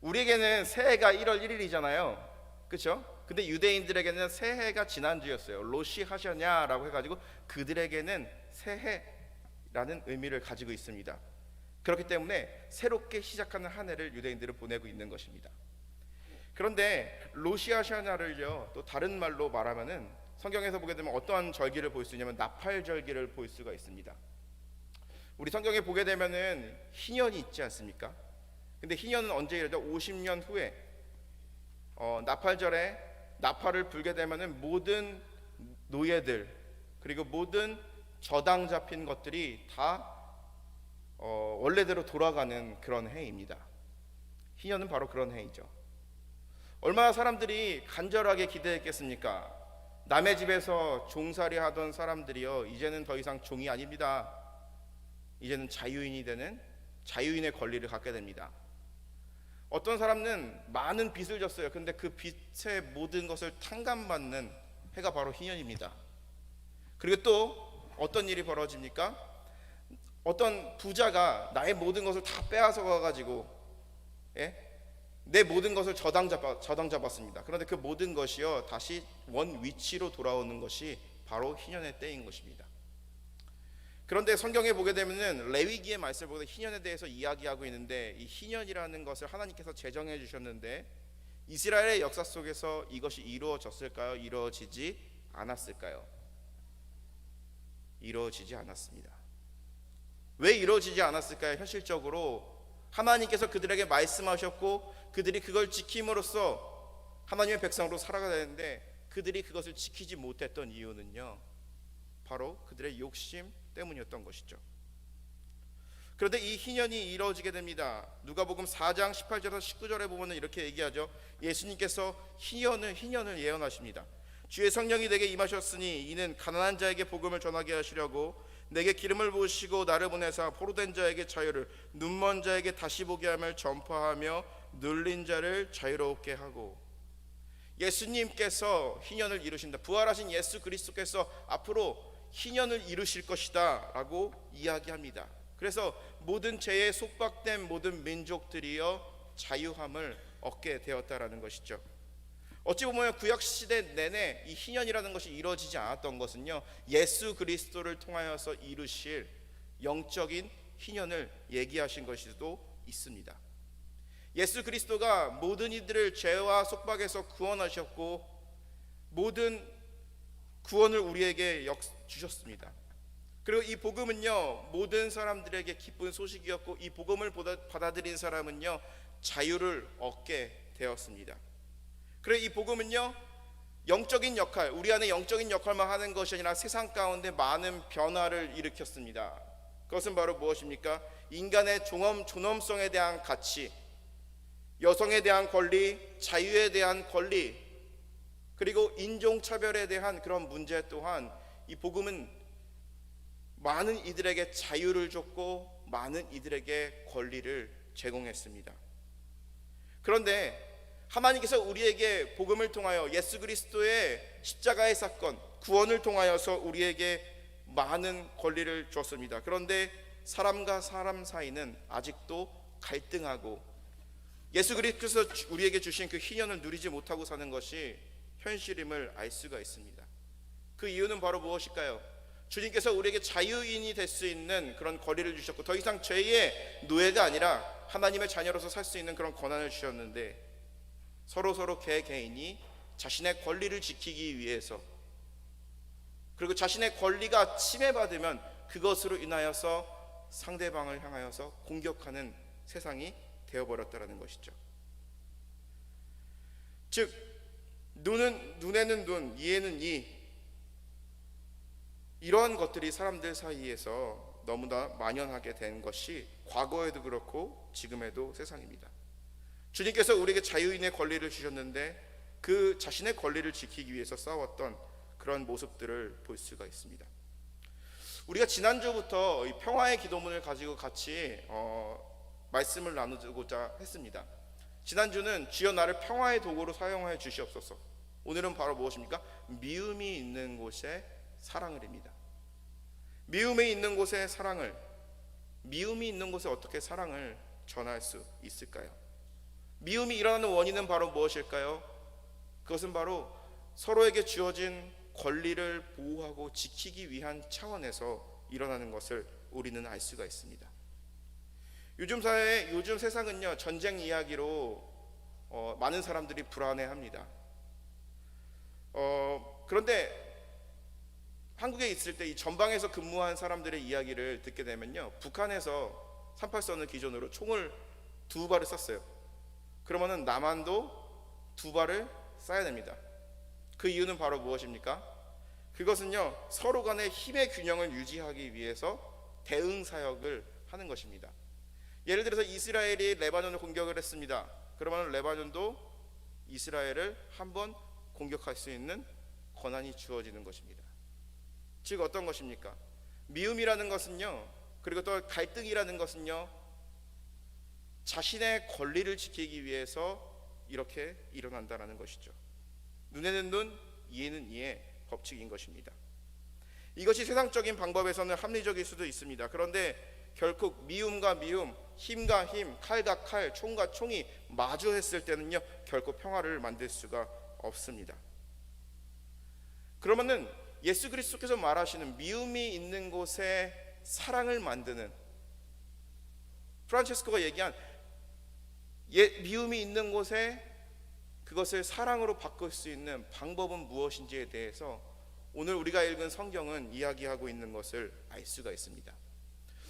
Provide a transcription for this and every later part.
우리에게는 새해가 1월 1일이잖아요. 그렇죠? 근데 유대인들에게는 새해가 지난주였어요. 로시 하셔냐라고 해가지고 그들에게는 새해라는 의미를 가지고 있습니다. 그렇기 때문에 새롭게 시작하는 한 해를 유대인들은 보내고 있는 것입니다. 그런데 로시 하셔냐를요, 또 다른 말로 말하면은 성경에서 보게 되면 어떠한 절기를 볼 수 있냐면 나팔절기를 볼 수가 있습니다. 우리 성경에 보게 되면은 희년이 있지 않습니까? 근데 희년은 언제 이르죠? 50년 후에 나팔절에 나팔을 불게 되면은 모든 노예들 그리고 모든 저당 잡힌 것들이 다 원래대로 돌아가는 그런 해입니다. 희년은 바로 그런 해이죠. 얼마나 사람들이 간절하게 기대했겠습니까? 남의 집에서 종살이 하던 사람들이요, 이제는 더 이상 종이 아닙니다. 이제는 자유인이 되는 자유인의 권리를 갖게 됩니다. 어떤 사람은 많은 빚을 졌어요. 근데 그 빚의 모든 것을 탕감받는 해가 바로 희년입니다. 그리고 또 어떤 일이 벌어집니까? 어떤 부자가 나의 모든 것을 다 빼앗아 가가지고 내 모든 것을 저당 잡았습니다. 그런데 그 모든 것이요 다시 원 위치로 돌아오는 것이 바로 희년의 때인 것입니다. 그런데 성경에 보게 되면은 레위기의 말씀을 보고 희년에 대해서 이야기하고 있는데, 이 희년이라는 것을 하나님께서 제정해 주셨는데 이스라엘의 역사 속에서 이것이 이루어졌을까요? 이루어지지 않았을까요? 이루어지지 않았습니다. 왜 이루어지지 않았을까요? 현실적으로 하나님께서 그들에게 말씀하셨고 그들이 그걸 지킴으로써 하나님의 백성으로 살아가야 되는데 그들이 그것을 지키지 못했던 이유는요, 바로 그들의 욕심 때문이었던 것이죠. 그런데 이 희년이 이루어지게 됩니다. 누가복음 4장 18절에서 19절에 보면 이렇게 얘기하죠. 예수님께서 희년을 예언하십니다. 주의 성령이 내게 임하셨으니 이는 가난한 자에게 복음을 전하게 하시려고 내게 기름을 부으시고 나를 보내사 포로된 자에게 자유를, 눈먼 자에게 다시 보게 함을 전파하며 눌린 자를 자유롭게 하고. 예수님께서 희년을 이루신다. 부활하신 예수 그리스도께서 앞으로 희년을 이루실 것이다 라고 이야기합니다. 그래서 모든 죄에 속박된 모든 민족들이여 자유함을 얻게 되었다라는 것이죠. 어찌 보면 구약시대 내내 이 희년이라는 것이 이루어지지 않았던 것은요, 예수 그리스도를 통하여서 이루실 영적인 희년을 얘기하신 것일 수도 있습니다. 예수 그리스도가 모든 이들을 죄와 속박에서 구원하셨고 모든 구원을 우리에게 주셨습니다. 그리고 이 복음은요 모든 사람들에게 기쁜 소식이었고 이 복음을 받아들인 사람은요 자유를 얻게 되었습니다. 그리고 이 복음은요 영적인 역할, 우리 안에 영적인 역할만 하는 것이 아니라 세상 가운데 많은 변화를 일으켰습니다. 그것은 바로 무엇입니까? 인간의 존엄성에 대한 가치, 여성에 대한 권리, 자유에 대한 권리, 그리고 인종차별에 대한 그런 문제 또한 이 복음은 많은 이들에게 자유를 줬고 많은 이들에게 권리를 제공했습니다. 그런데 하나님께서 우리에게 복음을 통하여 예수 그리스도의 십자가의 사건, 구원을 통하여서 우리에게 많은 권리를 줬습니다. 그런데 사람과 사람 사이는 아직도 갈등하고 예수 그리스도께서 우리에게 주신 그 희년을 누리지 못하고 사는 것이 현실임을 알 수가 있습니다. 그 이유는 바로 무엇일까요? 주님께서 우리에게 자유인이 될 수 있는 그런 권리를 주셨고 더 이상 죄의 노예가 아니라 하나님의 자녀로서 살 수 있는 그런 권한을 주셨는데 서로 개개인이 자신의 권리를 지키기 위해서, 그리고 자신의 권리가 침해받으면 그것으로 인하여서 상대방을 향하여서 공격하는 세상이 되어버렸다는 것이죠. 즉 눈에는 눈, 이에는 이, 이러한 것들이 사람들 사이에서 너무나 만연하게 된 것이 과거에도 그렇고 지금에도 세상입니다. 주님께서 우리에게 자유인의 권리를 주셨는데 그 자신의 권리를 지키기 위해서 싸웠던 그런 모습들을 볼 수가 있습니다. 우리가 지난주부터 이 평화의 기도문을 가지고 같이 말씀을 나누고자 했습니다. 지난주는 주여 나를 평화의 도구로 사용하여 주시옵소서. 오늘은 바로 무엇입니까? 미움이 있는 곳에 사랑을입니다. 미움이 있는 곳에 사랑을, 미움이 있는 곳에 어떻게 사랑을 전할 수 있을까요? 미움이 일어나는 원인은 바로 무엇일까요? 그것은 바로 서로에게 주어진 권리를 보호하고 지키기 위한 차원에서 일어나는 것을 우리는 알 수가 있습니다. 요즘 사회, 요즘 세상은요, 전쟁 이야기로 많은 사람들이 불안해합니다. 그런데 한국에 있을 때 이 전방에서 근무한 사람들의 이야기를 듣게 되면요, 북한에서 38선을 기준으로 총을 2발을 쐈어요. 그러면은 남한도 2발을 쏴야 됩니다. 그 이유는 바로 무엇입니까? 그것은요, 서로 간의 힘의 균형을 유지하기 위해서 대응 사역을 하는 것입니다. 예를 들어서 이스라엘이 레바논을 공격을 했습니다. 그러면 레바논도 이스라엘을 한번 공격할 수 있는 권한이 주어지는 것입니다. 즉 어떤 것입니까? 미움이라는 것은요, 그리고 또 갈등이라는 것은요, 자신의 권리를 지키기 위해서 이렇게 일어난다는 것이죠. 눈에는 눈, 이에는 이의 법칙인 것입니다. 이것이 세상적인 방법에서는 합리적일 수도 있습니다. 그런데 결국 미움과 미움, 힘과 힘, 칼과 칼, 총과 총이 마주했을 때는요, 결코 평화를 만들 수가 없습니다. 그러면은 예수 그리스도께서 말하시는 미움이 있는 곳에 사랑을 만드는, 프란체스코가 얘기한 미움이 있는 곳에 그것을 사랑으로 바꿀 수 있는 방법은 무엇인지에 대해서 오늘 우리가 읽은 성경은 이야기하고 있는 것을 알 수가 있습니다.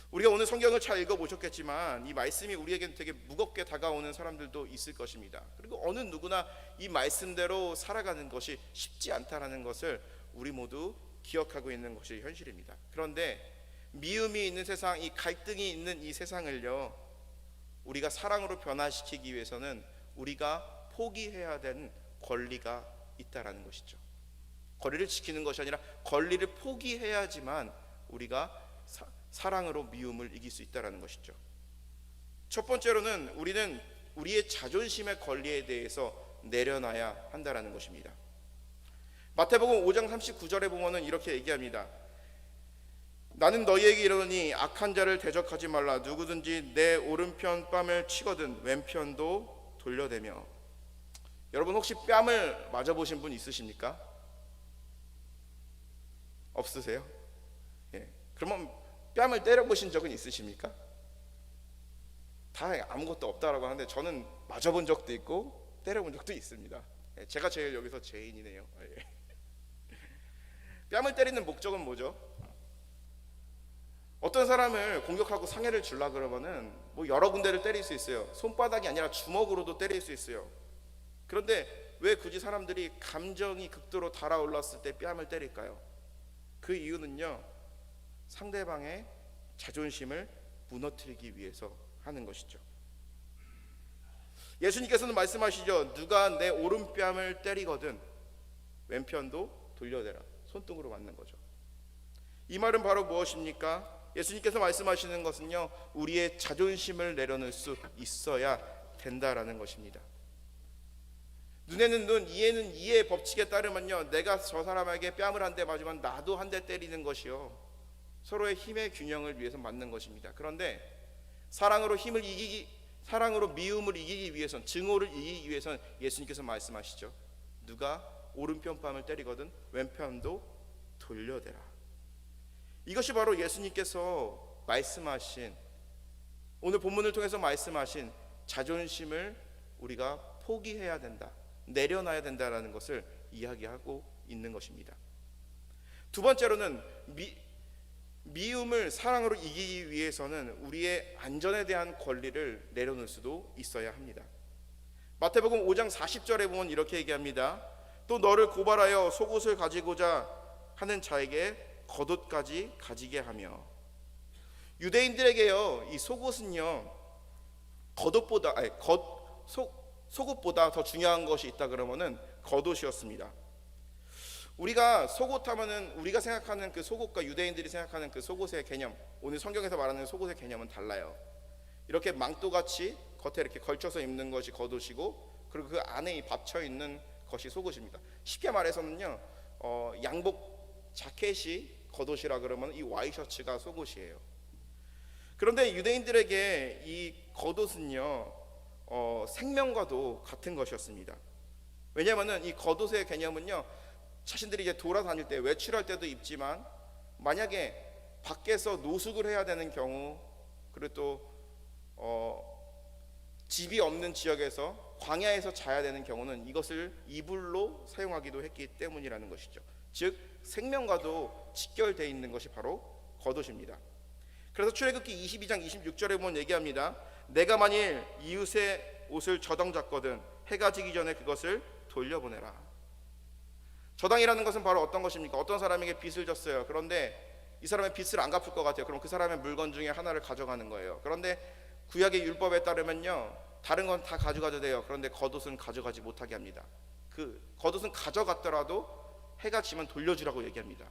우리가 오늘 성경을 잘 읽어보셨겠지만 이 말씀이 우리에게는 되게 무겁게 다가오는 사람들도 있을 것입니다. 그리고 어느 누구나 이 말씀대로 살아가는 것이 쉽지 않다는 것을 우리 모두 기억하고 있는 것이 현실입니다. 그런데 미움이 있는 세상, 이 갈등이 있는 이 세상을요, 우리가 사랑으로 변화시키기 위해서는 우리가 포기해야 되는 권리가 있다라는 것이죠. 권리를 지키는 것이 아니라 권리를 포기해야지만 우리가 사랑으로 미움을 이길 수 있다라는 것이죠. 첫 번째로는 우리는 우리의 자존심의 권리에 대해서 내려놔야 한다라는 것입니다. 마태복음 5장 39절에 보면은 이렇게 얘기합니다. 나는 너희에게 이르노니 악한 자를 대적하지 말라. 누구든지 내 오른편 뺨을 치거든 왼편도 돌려대며. 여러분 혹시 뺨을 맞아보신 분 있으십니까? 없으세요? 예. 그러면 뺨을 때려보신 적은 있으십니까? 다 아무것도 없다라고 하는데 저는 맞아본 적도 있고 때려본 적도 있습니다. 예. 제가 제일 여기서 죄인이네요. 예. 뺨을 때리는 목적은 뭐죠? 어떤 사람을 공격하고 상해를 주려 그러면은 뭐 여러 군데를 때릴 수 있어요. 손바닥이 아니라 주먹으로도 때릴 수 있어요. 그런데 왜 굳이 사람들이 감정이 극도로 달아올랐을 때 뺨을 때릴까요? 그 이유는요, 상대방의 자존심을 무너뜨리기 위해서 하는 것이죠. 예수님께서는 말씀하시죠. 누가 내 오른뺨을 때리거든 왼편도 돌려대라. 손등으로 맞는 거죠. 이 말은 바로 무엇입니까? 예수님께서 말씀하시는 것은요, 우리의 자존심을 내려놓을 수 있어야 된다라는 것입니다. 눈에는 눈, 이에는 이의 법칙에 따르면요, 내가 저 사람에게 뺨을 한 대 맞으면 나도 한 대 때리는 것이요, 서로의 힘의 균형을 위해서 맞는 것입니다. 그런데 사랑으로 미움을 이기기 위해선, 증오를 이기기 위해선 예수님께서 말씀하시죠. 누가 오른편 뺨을 때리거든 왼편도 돌려대라. 이것이 바로 예수님께서 말씀하신, 오늘 본문을 통해서 말씀하신 자존심을 우리가 포기해야 된다, 내려놔야 된다라는 것을 이야기하고 있는 것입니다. 두 번째로는 미움을 사랑으로 이기기 위해서는 우리의 안전에 대한 권리를 내려놓을 수도 있어야 합니다. 마태복음 5장 40절에 보면 이렇게 얘기합니다. 또 너를 고발하여 속옷을 가지고자 하는 자에게 겉옷까지 가지게 하며. 유대인들에게요, 이 속옷은요, 속옷보다 더 중요한 것이 있다 그러면은 겉옷이었습니다. 우리가 속옷 하면은 우리가 생각하는 그 속옷과 유대인들이 생각하는 그 속옷의 개념, 오늘 성경에서 말하는 속옷의 개념은 달라요. 이렇게 망토같이 겉에 이렇게 걸쳐서 입는 것이 겉옷이고, 그리고 그 안에 이 받쳐 있는 것이 속옷입니다. 쉽게 말해서는요, 양복 자켓이 겉옷이라 그러면 이 와이셔츠가 속옷이에요. 그런데 유대인들에게 이 겉옷은요, 생명과도 같은 것이었습니다. 왜냐하면 이 겉옷의 개념은요, 자신들이 이제 돌아다닐 때, 외출할 때도 입지만 만약에 밖에서 노숙을 해야 되는 경우, 그리고 또 집이 없는 지역에서 광야에서 자야 되는 경우는 이것을 이불로 사용하기도 했기 때문이라는 것이죠. 즉 생명과도 직결되어 있는 것이 바로 겉옷입니다. 그래서 출애굽기 22장 26절에 보면 얘기합니다. 내가 만일 이웃의 옷을 저당잡거든 해가 지기 전에 그것을 돌려보내라. 저당이라는 것은 바로 어떤 것입니까? 어떤 사람에게 빚을 졌어요. 그런데 이 사람의 빚을 안 갚을 것 같아요. 그럼 그 사람의 물건 중에 하나를 가져가는 거예요. 그런데 구약의 율법에 따르면요, 다른 건 다 가져가도 돼요. 그런데 겉옷은 가져가지 못하게 합니다. 그 겉옷은 가져갔더라도 해가 지면 돌려주라고 얘기합니다.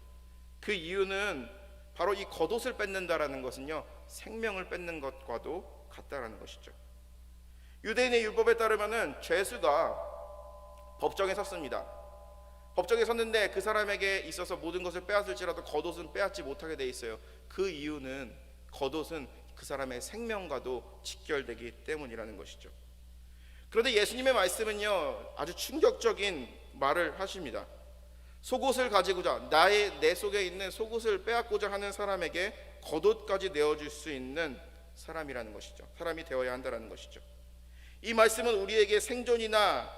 그 이유는 바로 이 겉옷을 뺏는다라는 것은요, 생명을 뺏는 것과도 같다라는 것이죠. 유대인의 율법에 따르면은 죄수가 법정에 섰습니다. 법정에 섰는데 그 사람에게 있어서 모든 것을 빼앗을지라도 겉옷은 빼앗지 못하게 돼 있어요. 그 이유는 겉옷은 그 사람의 생명과도 직결되기 때문이라는 것이죠. 그런데 예수님의 말씀은요, 아주 충격적인 말을 하십니다. 속옷을 가지고자, 내 속에 있는 속옷을 빼앗고자 하는 사람에게 겉옷까지 내어줄 수 있는 사람이라는 것이죠. 사람이 되어야 한다는 것이죠. 이 말씀은 우리에게 생존이나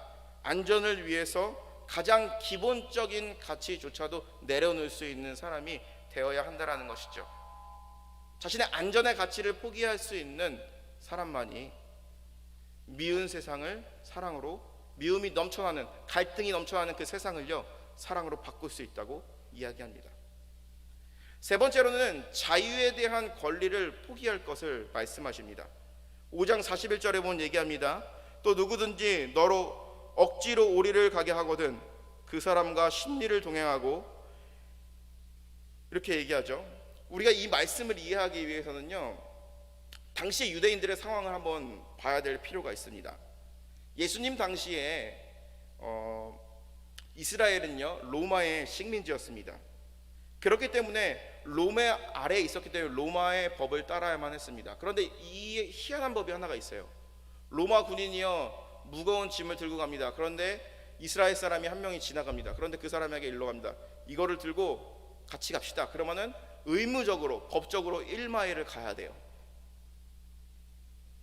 안전을 위해서 가장 기본적인 가치조차도 내려놓을 수 있는 사람이 되어야 한다는 것이죠. 자신의 안전의 가치를 포기할 수 있는 사람만이 미운 세상을 사랑으로, 미움이 넘쳐나는, 갈등이 넘쳐나는 그 세상을요, 사랑으로 바꿀 수 있다고 이야기합니다. 세 번째로는 자유에 대한 권리를 포기할 것을 말씀하십니다. 5장 41절에 보면 얘기합니다. 또 누구든지 너로 억지로 오리를 가게 하거든 그 사람과 심리를 동행하고, 이렇게 얘기하죠. 우리가 이 말씀을 이해하기 위해서는요, 당시 유대인들의 상황을 한번 봐야 될 필요가 있습니다. 예수님 당시에 이스라엘은요, 로마의 식민지였습니다. 그렇기 때문에 로마 아래에 있었기 때문에 로마의 법을 따라야만 했습니다. 그런데 이 희한한 법이 하나가 있어요. 로마 군인이요, 무거운 짐을 들고 갑니다. 그런데 이스라엘 사람이 한 명이 지나갑니다. 그런데 그 사람에게 일러 갑니다. 이거를 들고 같이 갑시다. 그러면은 의무적으로, 법적으로 1마일을 가야 돼요.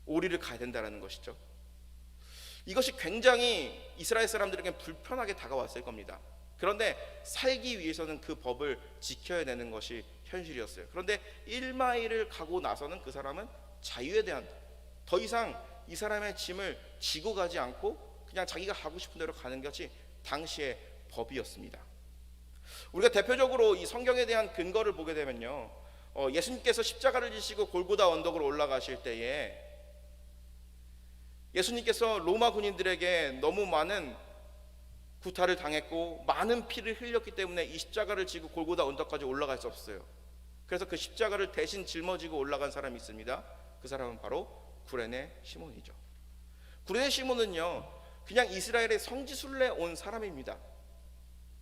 오리를 가야 된다는 것이죠. 이것이 굉장히 이스라엘 사람들에게 불편하게 다가왔을 겁니다. 그런데 살기 위해서는 그 법을 지켜야 되는 것이 현실이었어요. 그런데 1마일을 가고 나서는 그 사람은 자유에 대한, 더 이상 이 사람의 짐을 지고 가지 않고 그냥 자기가 가고 싶은 대로 가는 것이 당시의 법이었습니다. 우리가 대표적으로 이 성경에 대한 근거를 보게 되면요, 예수님께서 십자가를 지시고 골고다 언덕으로 올라가실 때에 예수님께서 로마 군인들에게 너무 많은 구타를 당했고 많은 피를 흘렸기 때문에 이 십자가를 지고 골고다 언덕까지 올라갈 수 없어요. 그래서 그 십자가를 대신 짊어지고 올라간 사람이 있습니다. 그 사람은 바로 구레네 시몬이죠. 구레네 시몬은요, 그냥 이스라엘의 성지순례 온 사람입니다.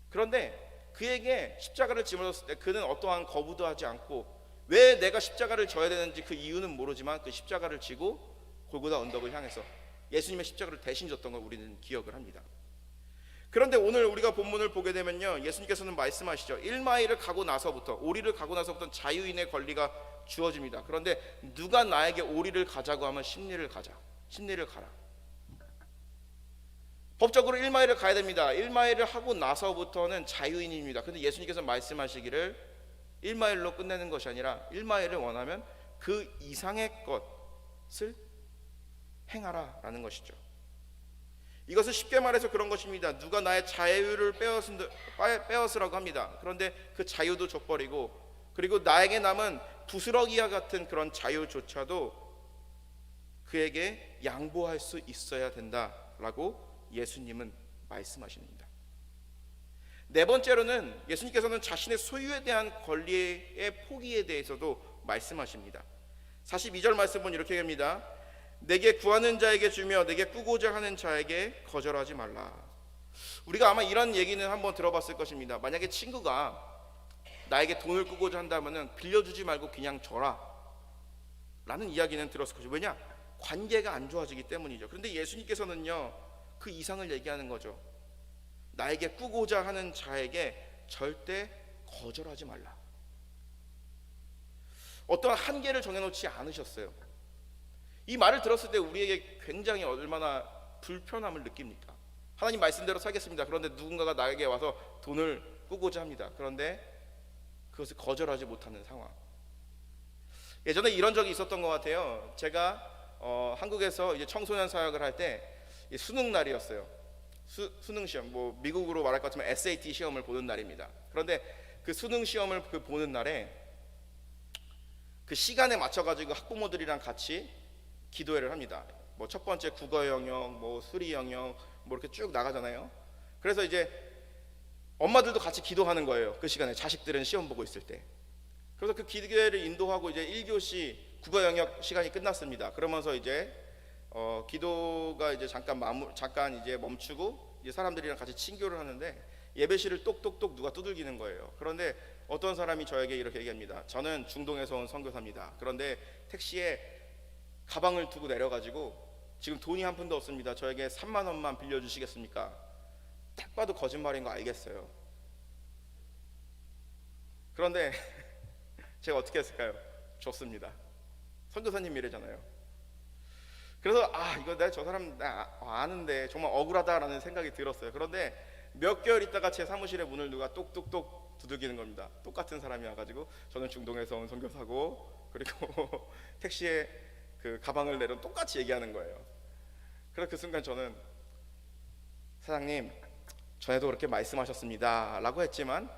그런데 그에게 십자가를 짊어졌을 때 그는 어떠한 거부도 하지 않고, 왜 내가 십자가를 져야 되는지 그 이유는 모르지만 그 십자가를 지고 골고다 언덕을 향해서 예수님의 십자가를 대신 졌던 걸 우리는 기억을 합니다. 그런데 오늘 우리가 본문을 보게 되면요, 예수님께서는 말씀하시죠. 1마일을 가고 나서부터, 오리를 가고 나서부터 자유인의 권리가 주어집니다. 그런데 누가 나에게 오리를 가자고 하면 심리를 가라. 법적으로 1마일을 가야 됩니다. 1마일을 하고 나서부터는 자유인입니다. 그런데 예수님께서 말씀하시기를 1마일로 끝내는 것이 아니라 1마일을 원하면 그 이상의 것을 행하라 라는 것이죠. 이것은 쉽게 말해서 그런 것입니다. 누가 나의 자유를 빼앗으라고 합니다. 그런데 그 자유도 줘버리고, 그리고 나에게 남은 부스러기와 같은 그런 자유조차도 그에게 양보할 수 있어야 된다라고 예수님은 말씀하십니다. 네 번째로는 예수님께서는 자신의 소유에 대한 권리의 포기에 대해서도 말씀하십니다. 42절 말씀은 이렇게 합니다. 내게 구하는 자에게 주며 내게 꾸고자 하는 자에게 거절하지 말라. 우리가 아마 이런 얘기는 한번 들어봤을 것입니다. 만약에 친구가 나에게 돈을 꾸고자 한다면 빌려주지 말고 그냥 줘라 라는 이야기는 들었을 것이죠. 왜냐? 관계가 안 좋아지기 때문이죠. 그런데 예수님께서는요, 그 이상을 얘기하는 거죠. 나에게 꾸고자 하는 자에게 절대 거절하지 말라. 어떤 한계를 정해놓지 않으셨어요. 이 말을 들었을 때 우리에게 굉장히 얼마나 불편함을 느낍니까? 하나님 말씀대로 살겠습니다. 그런데 누군가가 나에게 와서 돈을 꾸고자 합니다. 그런데 그것을 거절하지 못하는 상황. 예전에 이런 적이 있었던 것 같아요. 제가 한국에서 이제 청소년 사역을 할 때 수능 날이었어요. 수능 시험, 뭐 미국으로 말할 것 같으면 SAT 시험을 보는 날입니다. 그런데 그 수능 시험을 보는 날에 그 시간에 맞춰가지고 학부모들이랑 같이 기도회를 합니다. 뭐 첫 번째 국어 영역, 뭐 수리 영역, 뭐 이렇게 쭉 나가잖아요. 그래서 이제 엄마들도 같이 기도하는 거예요. 그 시간에 자식들은 시험 보고 있을 때. 그래서 그 기도회를 인도하고 이제 1교시 국어 영역 시간이 끝났습니다. 그러면서 이제 기도가 이제 잠깐 이제 멈추고 이제 사람들이랑 같이 친교를 하는데 예배실을 똑똑똑 누가 두들기는 거예요. 그런데 어떤 사람이 저에게 이렇게 얘기합니다. 저는 중동에서 온 선교사입니다. 그런데 택시에 가방을 두고 내려가지고 지금 돈이 한 푼도 없습니다. 저에게 3만 원만 빌려주시겠습니까? 딱 봐도 거짓말인 거 알겠어요. 그런데 제가 어떻게 했을까요? 줬습니다. 선교사님 이래잖아요. 그래서 이거 내가 저 사람 아는데 정말 억울하다라는 생각이 들었어요. 그런데 몇 개월 있다가 제 사무실의 문을 누가 똑똑똑 두들기는 겁니다. 똑같은 사람이 와가지고 저는 중동에서 온 선교사고, 그리고 택시에 그 가방을 내려 똑같이 얘기하는 거예요. 그래서 그 순간 저는 사장님 전에도 그렇게 말씀하셨습니다 라고 했지만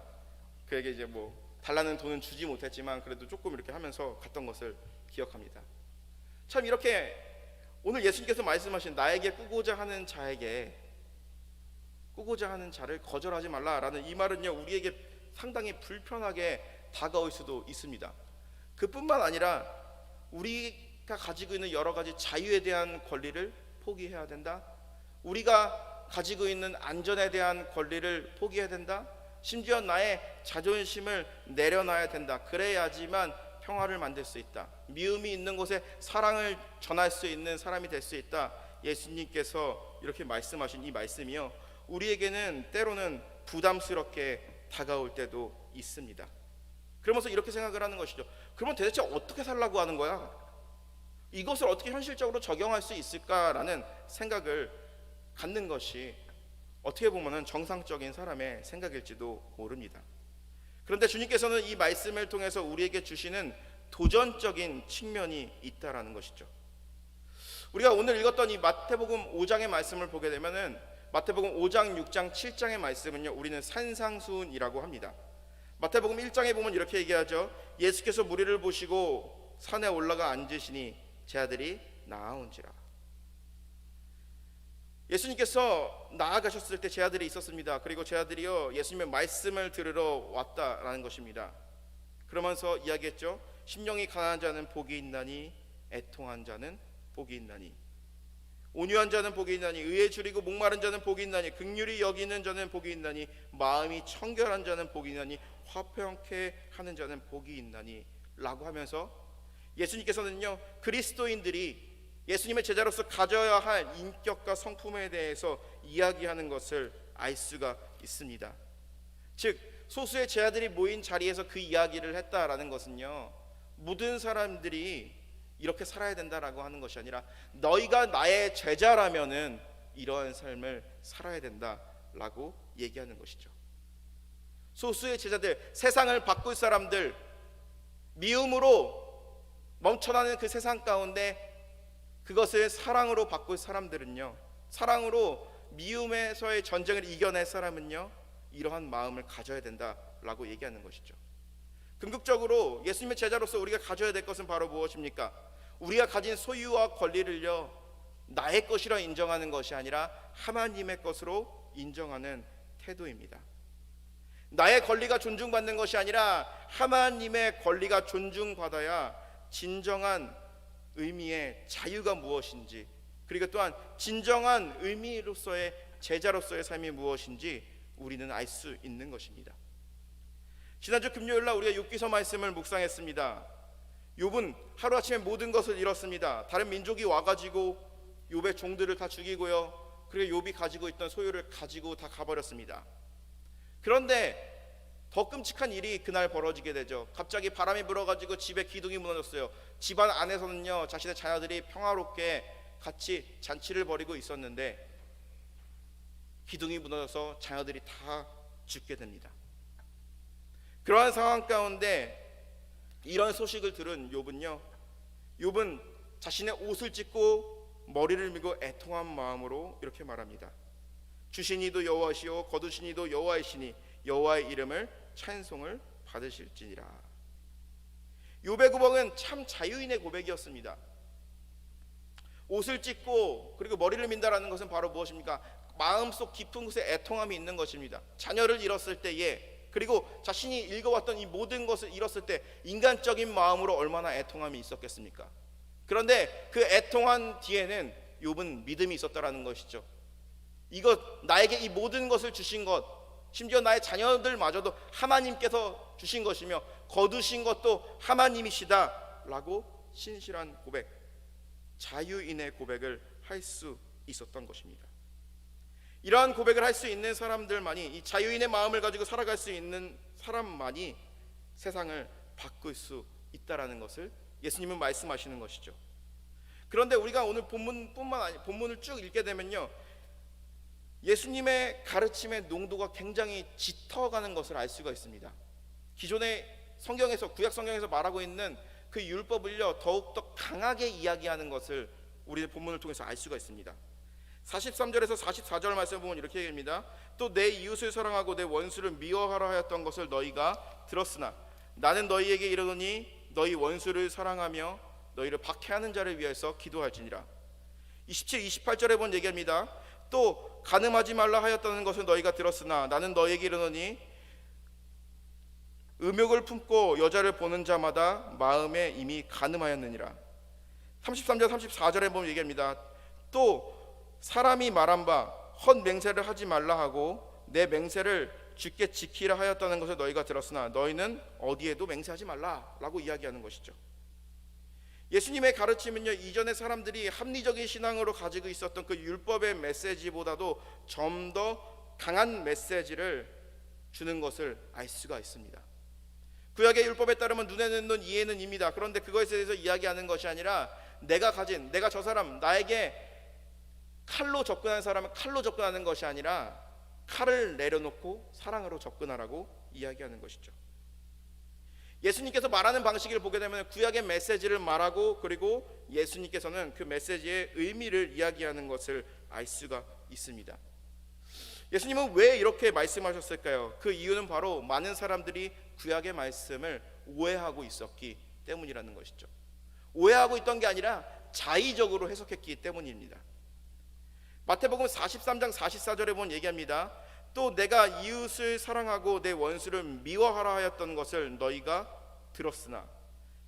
그에게 이제 뭐 달라는 돈은 주지 못했지만 그래도 조금 이렇게 하면서 갔던 것을 기억합니다. 참 이렇게 오늘 예수님께서 말씀하신 나에게 꾸고자 하는 자에게 꾸고자 하는 자를 거절하지 말라라는 이 말은요, 우리에게 상당히 불편하게 다가올 수도 있습니다. 그뿐만 아니라 우리가 가지고 있는 여러 가지 자유에 대한 권리를 포기해야 된다. 우리가 가지고 있는 안전에 대한 권리를 포기해야 된다. 심지어 나의 자존심을 내려놔야 된다. 그래야지만 평화를 만들 수 있다. 미움이 있는 곳에 사랑을 전할 수 있는 사람이 될 수 있다. 예수님께서 이렇게 말씀하신 이 말씀이요, 우리에게는 때로는 부담스럽게 다가올 때도 있습니다. 그러면서 이렇게 생각을 하는 것이죠. 그러면 도대체 어떻게 살라고 하는 거야? 이것을 어떻게 현실적으로 적용할 수 있을까라는 생각을 갖는 것이 어떻게 보면 정상적인 사람의 생각일지도 모릅니다. 그런데 주님께서는 이 말씀을 통해서 우리에게 주시는 도전적인 측면이 있다라는 것이죠. 우리가 오늘 읽었던 이 마태복음 5장의 말씀을 보게 되면은 마태복음 5장, 6장, 7장의 말씀은요, 우리는 산상수훈이라고 합니다. 마태복음 1장에 보면 이렇게 얘기하죠. 예수께서 무리를 보시고 산에 올라가 앉으시니 제 아들이 나아온지라. 예수님께서 나아가셨을 때 제 아들이 있었습니다. 그리고 제 아들이요, 예수님의 말씀을 들으러 왔다라는 것입니다. 그러면서 이야기했죠. 심령이 가난한 자는 복이 있나니 애통한 자는 복이 있나니 온유한 자는 복이 있나니 의에 줄이고 목마른 자는 복이 있나니 긍휼히 여기는 자는 복이 있나니 마음이 청결한 자는 복이 있나니 화평케 하는 자는 복이 있나니 라고 하면서 예수님께서는요, 그리스도인들이 예수님의 제자로서 가져야 할 인격과 성품에 대해서 이야기하는 것을 알 수가 있습니다. 즉 소수의 제자들이 모인 자리에서 그 이야기를 했다라는 것은요, 모든 사람들이 이렇게 살아야 된다라고 하는 것이 아니라 너희가 나의 제자라면은 이러한 삶을 살아야 된다라고 얘기하는 것이죠. 소수의 제자들, 세상을 바꿀 사람들, 미움으로 멈춰나는 그 세상 가운데 그것을 사랑으로 바꿀 사람들은요, 사랑으로 미움에서의 전쟁을 이겨낼 사람은요, 이러한 마음을 가져야 된다라고 얘기하는 것이죠. 궁극적으로 예수님의 제자로서 우리가 가져야 될 것은 바로 무엇입니까? 우리가 가진 소유와 권리를요, 나의 것이라 인정하는 것이 아니라 하나님의 것으로 인정하는 태도입니다. 나의 권리가 존중받는 것이 아니라 하나님의 권리가 존중받아야 진정한 의미의 자유가 무엇인지, 그리고 또한 진정한 의미로서의 제자로서의 삶이 무엇인지 우리는 알 수 있는 것입니다. 지난주 금요일날 우리가 욥기서 말씀을 묵상했습니다. 욥은 하루아침에 모든 것을 잃었습니다. 다른 민족이 와가지고 욥의 종들을 다 죽이고요, 그리고 욥이 가지고 있던 소유를 가지고 다 가버렸습니다. 그런데 더 끔찍한 일이 그날 벌어지게 되죠. 갑자기 바람이 불어가지고 집에 기둥이 무너졌어요. 집안 안에서는요, 자신의 자녀들이 평화롭게 같이 잔치를 벌이고 있었는데 기둥이 무너져서 자녀들이 다 죽게 됩니다. 그러한 상황 가운데 이런 소식을 들은 욥은 자신의 옷을 찢고 머리를 밀고 애통한 마음으로 이렇게 말합니다. 주신 이도 여호와시오 거두신 이도 여호와이시니 여호와의 이름을 찬송을 받으실지니라. 욥의 고백은 참 자유인의 고백이었습니다. 옷을 찢고 그리고 머리를 민다라는 것은 바로 무엇입니까? 마음속 깊은 곳에 애통함이 있는 것입니다. 자녀를 잃었을 때에, 그리고 자신이 읽어왔던 이 모든 것을 잃었을 때 인간적인 마음으로 얼마나 애통함이 있었겠습니까? 그런데 그 애통한 뒤에는 욥은 믿음이 있었다라는 것이죠. 나에게 이 모든 것을 주신 것, 심지어 나의 자녀들마저도 하나님께서 주신 것이며 거두신 것도 하나님이시다 라고 신실한 고백, 자유인의 고백을 할 수 있었던 것입니다. 이러한 고백을 할 수 있는 사람들만이, 이 자유인의 마음을 가지고 살아갈 수 있는 사람만이 세상을 바꿀 수 있다라는 것을 예수님은 말씀하시는 것이죠. 그런데 우리가 오늘 본문을 쭉 읽게 되면요, 예수님의 가르침의 농도가 굉장히 짙어가는 것을 알 수가 있습니다. 기존의 성경에서, 구약 성경에서 말하고 있는 그 율법을요 더욱더 강하게 이야기하는 것을 우리의 본문을 통해서 알 수가 있습니다. 43절에서 44절 말씀 보면 이렇게 얘기합니다. 또 내 이웃을 사랑하고 내 원수를 미워하라 하였던 것을 너희가 들었으나 나는 너희에게 이르노니 너희 원수를 사랑하며 너희를 박해하는 자를 위해서 기도할지니라. 27, 28절에 보면 얘기합니다. 또 간음하지 말라 하였다는 것을 너희가 들었으나 나는 너희에게 이르노니 음욕을 품고 여자를 보는 자마다 마음에 이미 간음하였느니라. 33절 34절에 보면 얘기합니다. 또 사람이 말한 바 헛맹세를 하지 말라 하고 내 맹세를 주께 지키라 하였다는 것을 너희가 들었으나 너희는 어디에도 맹세하지 말라 라고 이야기하는 것이죠. 예수님의 가르침은요, 이전의 사람들이 합리적인 신앙으로 가지고 있었던 그 율법의 메시지보다도 좀 더 강한 메시지를 주는 것을 알 수가 있습니다. 구약의 율법에 따르면 눈에는 눈, 이에는 입니다. 그런데 그것에 대해서 이야기하는 것이 아니라 내가 저 사람, 나에게 칼로 접근하는 사람은 칼로 접근하는 것이 아니라 칼을 내려놓고 사랑으로 접근하라고 이야기하는 것이죠. 예수님께서 말하는 방식을 보게 되면 구약의 메시지를 말하고, 그리고 예수님께서는 그 메시지의 의미를 이야기하는 것을 알 수가 있습니다. 예수님은 왜 이렇게 말씀하셨을까요? 그 이유는 바로 많은 사람들이 구약의 말씀을 오해하고 있었기 때문이라는 것이죠. 오해하고 있던 게 아니라 자의적으로 해석했기 때문입니다. 마태복음 43장 44절에 보면 얘기합니다. 또 내가 이웃을 사랑하고 내 원수를 미워하라 하였던 것을 너희가 들었으나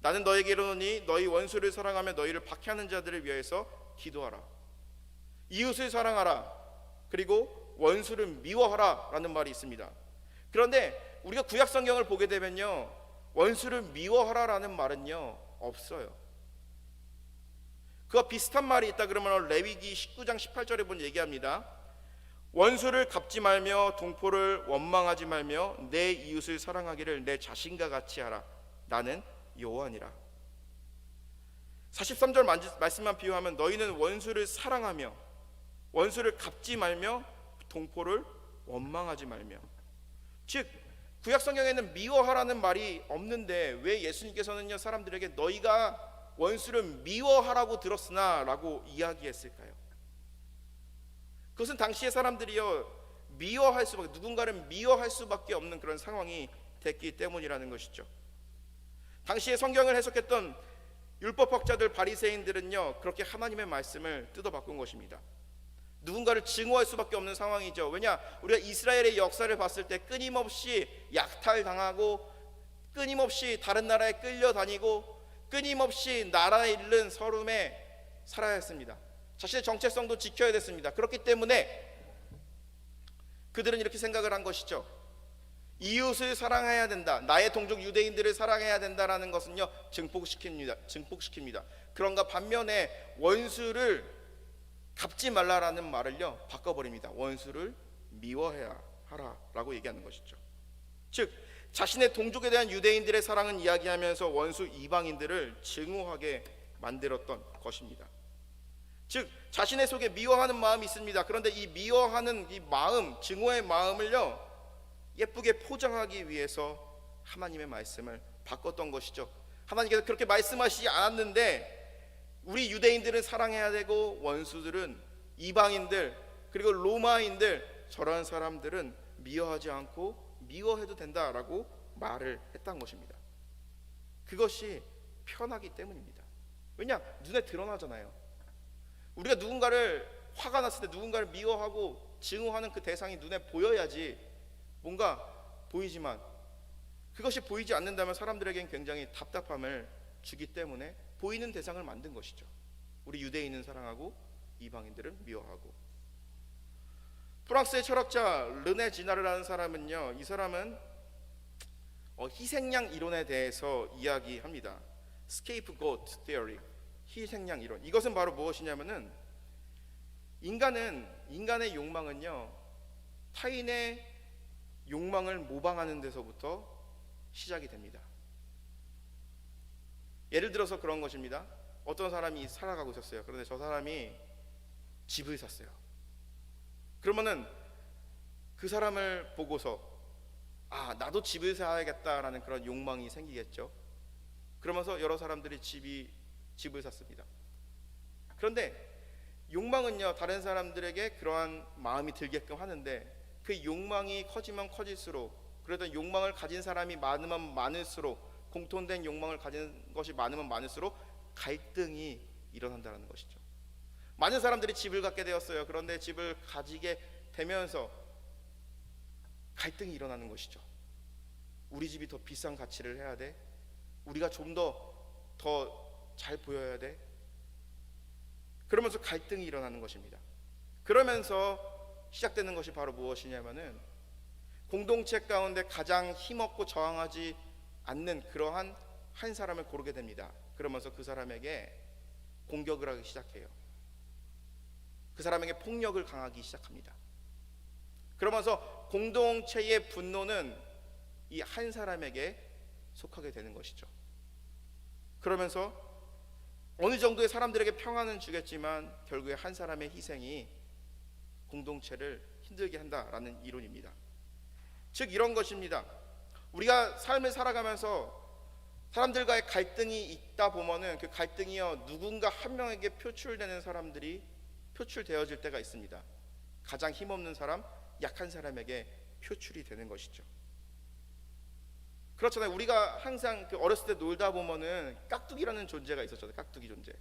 나는 너희에게 이르노니 너희 원수를 사랑하며 너희를 박해하는 자들을 위해서 기도하라. 이웃을 사랑하라, 그리고 원수를 미워하라 라는 말이 있습니다. 그런데 우리가 구약 성경을 보게 되면요, 원수를 미워하라 라는 말은요 없어요. 그와 비슷한 말이 있다 그러면 레위기 19장 18절에 보면 얘기합니다. 원수를 갚지 말며 동포를 원망하지 말며 내 이웃을 사랑하기를 내 자신과 같이 하라. 나는 여호와니라. 43절 말씀만 비유하면 너희는 원수를 사랑하며 원수를 갚지 말며 동포를 원망하지 말며, 즉 구약 성경에는 미워하라는 말이 없는데 왜 예수님께서는요 사람들에게 너희가 원수를 미워하라고 들었으나 라고 이야기했을까요? 그것은 당시의 사람들이요 누군가를 미워할 수밖에 없는 그런 상황이 됐기 때문이라는 것이죠. 당시에 성경을 해석했던 율법학자들 바리새인들은요 그렇게 하나님의 말씀을 뜯어바꾼 것입니다. 누군가를 증오할 수밖에 없는 상황이죠. 왜냐, 우리가 이스라엘의 역사를 봤을 때 끊임없이 약탈당하고 끊임없이 다른 나라에 끌려다니고 끊임없이 나라에 잃는 서름에 살아야 했습니다. 자신의 정체성도 지켜야 됐습니다. 그렇기 때문에 그들은 이렇게 생각을 한 것이죠. 이웃을 사랑해야 된다, 나의 동족 유대인들을 사랑해야 된다라는 것은요 증폭시킵니다. 그런가 반면에 원수를 갚지 말라라는 말을요 바꿔버립니다. 원수를 미워해야 하라라고 얘기하는 것이죠. 즉 자신의 동족에 대한 유대인들의 사랑은 이야기하면서 원수 이방인들을 증오하게 만들었던 것입니다. 즉 자신의 속에 미워하는 마음이 있습니다. 그런데 이 미워하는 이 마음, 증오의 마음을요 예쁘게 포장하기 위해서 하나님의 말씀을 바꿨던 것이죠. 하나님께서 그렇게 말씀하시지 않았는데 우리 유대인들은 사랑해야 되고 원수들은 이방인들 그리고 로마인들 저런 사람들은 미워하지 않고 미워해도 된다라고 말을 했던 것입니다. 그것이 편하기 때문입니다. 왜냐? 눈에 드러나잖아요. 우리가 누군가를 화가 났을 때 누군가를 미워하고 증오하는 그 대상이 눈에 보여야지 뭔가 보이지만 그것이 보이지 않는다면 사람들에겐 굉장히 답답함을 주기 때문에 보이는 대상을 만든 것이죠. 우리 유대인은 사랑하고 이방인들은 미워하고. 프랑스의 철학자 르네 지나르라는 사람은요 이 사람은 희생양 이론에 대해서 이야기합니다. 스케이프고트 테오리, 희생양 이론. 이것은 바로 무엇이냐면은 인간의 욕망은요 타인의 욕망을 모방하는 데서부터 시작이 됩니다. 예를 들어서 그런 것입니다. 어떤 사람이 살아가고 있었어요. 그런데 저 사람이 집을 샀어요. 그러면은 그 사람을 보고서 나도 집을 사야겠다라는 그런 욕망이 생기겠죠. 그러면서 여러 사람들이 집을 샀습니다. 그런데 욕망은요 다른 사람들에게 그러한 마음이 들게끔 하는데 그 욕망이 커지면 커질수록, 그래도 욕망을 가진 사람이 많으면 많을수록, 공통된 욕망을 가진 것이 많으면 많을수록 갈등이 일어난다는 것이죠. 많은 사람들이 집을 갖게 되었어요. 그런데 집을 가지게 되면서 갈등이 일어나는 것이죠. 우리 집이 더 비싼 가치를 해야 돼? 우리가 좀 더 잘 보여야 돼? 그러면서 갈등이 일어나는 것입니다. 그러면서 시작되는 것이 바로 무엇이냐면은 공동체 가운데 가장 힘없고 저항하지 않는 그러한 한 사람을 고르게 됩니다. 그러면서 그 사람에게 공격을 하기 시작해요. 그 사람에게 폭력을 강하기 시작합니다. 그러면서 공동체의 분노는 이 한 사람에게 속하게 되는 것이죠. 그러면서 어느 정도의 사람들에게 평안은 주겠지만 결국에 한 사람의 희생이 공동체를 힘들게 한다라는 이론입니다. 즉 이런 것입니다. 우리가 삶을 살아가면서 사람들과의 갈등이 있다 보면은 그 갈등이요 누군가 한 명에게 표출되는 사람들이 표출되어질 때가 있습니다. 가장 힘없는 사람, 약한 사람에게 표출이 되는 것이죠. 그렇잖아요. 우리가 항상 어렸을 때 놀다 보면은 깍두기라는 존재가 있었잖아요. 깍두기 존재.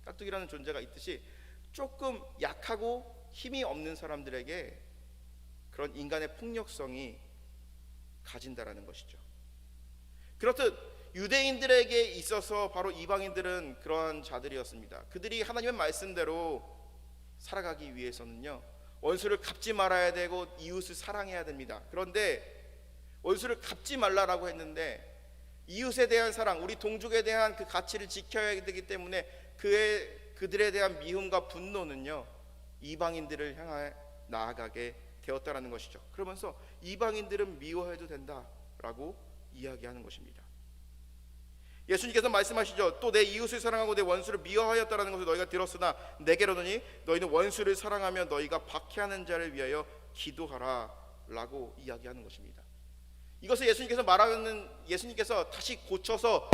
깍두기라는 존재가 있듯이 조금 약하고 힘이 없는 사람들에게 그런 인간의 폭력성이 가진다라는 것이죠. 그렇듯 유대인들에게 있어서 바로 이방인들은 그러한 자들이었습니다. 그들이 하나님의 말씀대로 살아가기 위해서는요 원수를 갚지 말아야 되고 이웃을 사랑해야 됩니다. 그런데 원수를 갚지 말라라고 했는데 이웃에 대한 사랑, 우리 동족에 대한 그 가치를 지켜야 되기 때문에 그들에 대한 미움과 분노는요 이방인들을 향해 나아가게 되었다라는 것이죠. 그러면서 이방인들은 미워해도 된다라고 이야기하는 것입니다. 예수님께서 말씀하시죠. 또 내 이웃을 사랑하고 내 원수를 미워하였다라는 것을 너희가 들었으나 내게로더니 너희는 원수를 사랑하며 너희가 박해하는 자를 위하여 기도하라 라고 이야기하는 것입니다. 이것을 예수님께서 다시 고쳐서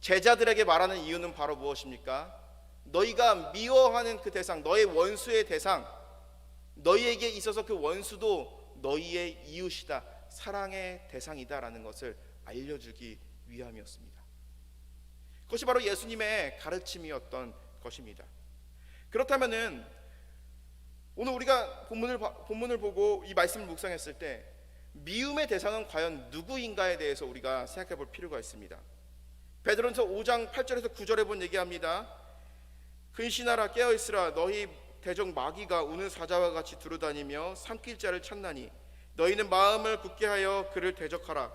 제자들에게 말하는 이유는 바로 무엇입니까? 너희가 미워하는 그 대상, 너의 원수의 대상, 너희에게 있어서 그 원수도 너희의 이웃이다, 사랑의 대상이다라는 것을 알려주기 위함이었습니다. 그것이 바로 예수님의 가르침이었던 것입니다. 그렇다면은 오늘 우리가 본문을 보고 이 말씀을 묵상했을 때 미움의 대상은 과연 누구인가에 대해서 우리가 생각해 볼 필요가 있습니다. 베드로전서 5장 8절에서 9절에 본 얘기합니다. 근신하라 깨어있으라 너희 대적 마귀가 우는 사자와 같이 두루다니며 삼킬 자를 찾나니 너희는 마음을 굳게 하여 그를 대적하라.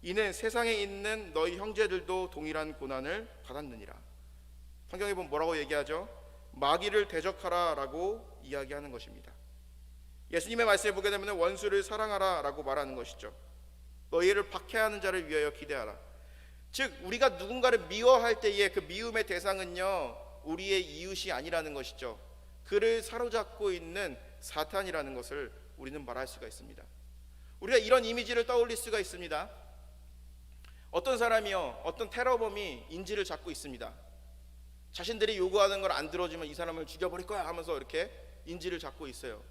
이는 세상에 있는 너희 형제들도 동일한 고난을 받았느니라. 성경에 보면 뭐라고 얘기하죠? 마귀를 대적하라 라고 이야기하는 것입니다. 예수님의 말씀을 보게 되면 원수를 사랑하라 라고 말하는 것이죠. 너희를 박해하는 자를 위하여 기대하라. 즉 우리가 누군가를 미워할 때에 그 미움의 대상은요 우리의 이웃이 아니라는 것이죠. 그를 사로잡고 있는 사탄이라는 것을 우리는 말할 수가 있습니다. 우리가 이런 이미지를 떠올릴 수가 있습니다. 어떤 사람이요 어떤 테러범이 인지를 잡고 있습니다. 자신들이 요구하는 걸 안 들어주면 이 사람을 죽여버릴 거야 하면서 이렇게 인지를 잡고 있어요.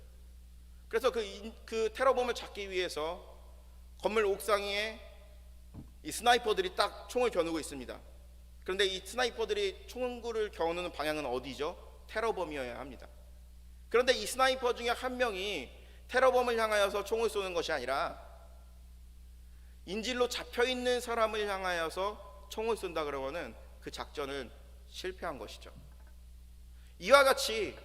그래서 그 테러범을 잡기 위해서 건물 옥상 위에 이 스나이퍼들이 딱 총을 겨누고 있습니다. 그런데 이 스나이퍼들이 총구를 겨누는 방향은 어디죠? 테러범이어야 합니다. 그런데 이 스나이퍼 중에 한 명이 테러범을 향하여서 총을 쏘는 것이 아니라 인질로 잡혀있는 사람을 향하여서 총을 쏜다 그러면은 그 작전은 실패한 것이죠. 이와 같이